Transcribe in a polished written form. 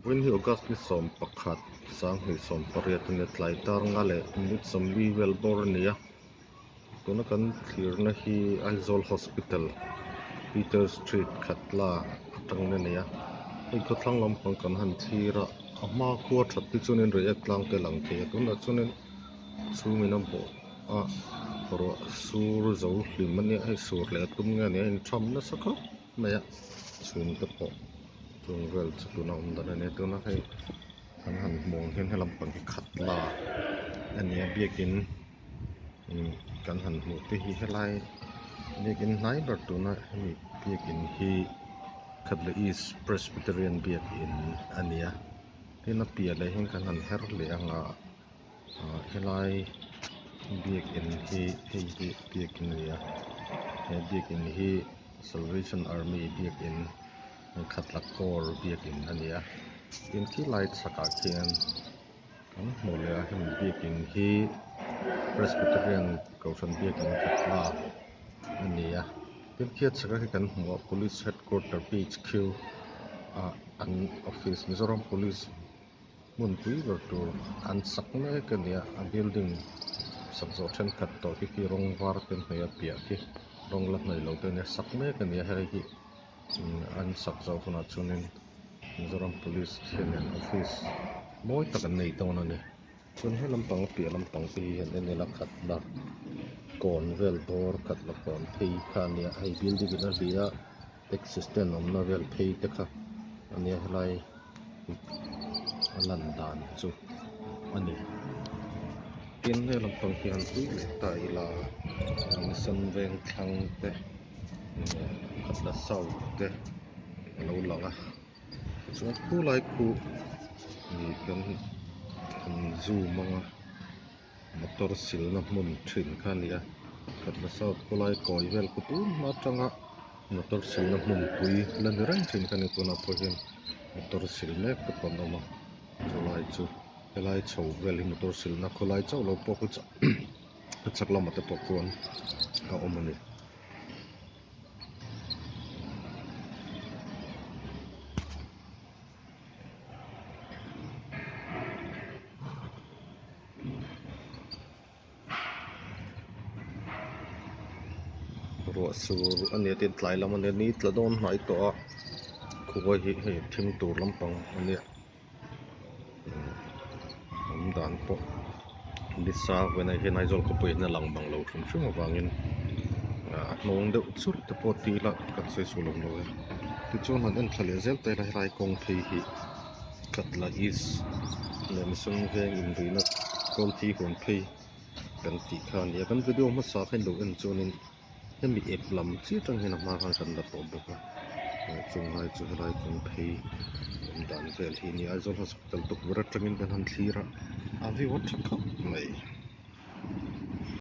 When he August ni som pakhat sang hi som pariat ni tlai tar nga le ni som wi wel bor nia tuna kan thlir na hi Aizawl Hospital Peter Street khatla atang na nia ei khotlang lampang kan han thira ama khuwa that ti chunin re atlang te lang the tuna chunin chumina bo a ro sur zo hlim ania ei sur le tum nga nia in tham na sakha maya chun te po chung vel chutuna umdana ne tuna hei kan han mong hen helampang hi khatla ania biakin kan han hmu te hi helai biakin hnai ber tuna hemi biakin hi khatla East Presbyterian biakin ania tin a piale hen kan han her le anga helai biakin hi hei biakin ania he biakin hi Salvation Army biakin khatla kor biakin ania tin khi light saka khian kan hmu le a hem biakin hi Presbyterian kausan biakin khatla ania tin khiat saka hi kan hmu a police headquarter PHQ an office Mizoram police mun pui ber tur an sak me ka nia a building sakzo then khat to hi rong var ten hmaya pia hi rong la hnai lo te ne sak me ka nia hei hi an sakzo huna chunin Mizoram police hian office mawi takan nei tawn ani chun he lampang pia lampang hi hian en la khatla kon vel bor khatla kon phei kha nia hei building in a hlia texas ten omna vel phei te kha ania helai lan dan chu ani tin he lampang hian tui le tai la san veng thlang te khatla south te lo langa chuan khu lai khu ni kan zoom anga motor sil na hmun thin kha nia khatla south khu lai koi vel ku tu na tanga motor sil na hmun pui lan rang thin kan ni tuna po hian motor sil mek te pon oma chulai chu helai chho vel hi motor sil na khulai chau lo po ku cha chaklam te po kon a omani ro sur ania tin tlai lam ania ni tladon hnai to a khuwa hi hei thim tur lampang ania dan po lisa when I hian Aizawl khawpui na lang bang lo thum thum awangin a hnawng deuh chur te pawh tila kan sei su lom lo ti chuan han en thale zel te lai rai kawng phei hi khatla East lem sung veng in rina kol thi hun phei kan ti kha ania kan video ma sa khain lo en chuanin hemi ep lam chi tang hin a hma khan kan la pawh bawk a chung lai chu helai kawng phei dan vel hi ni Aizawl Hospital tukverh atangin kan han thlir a viu a tha khawp mai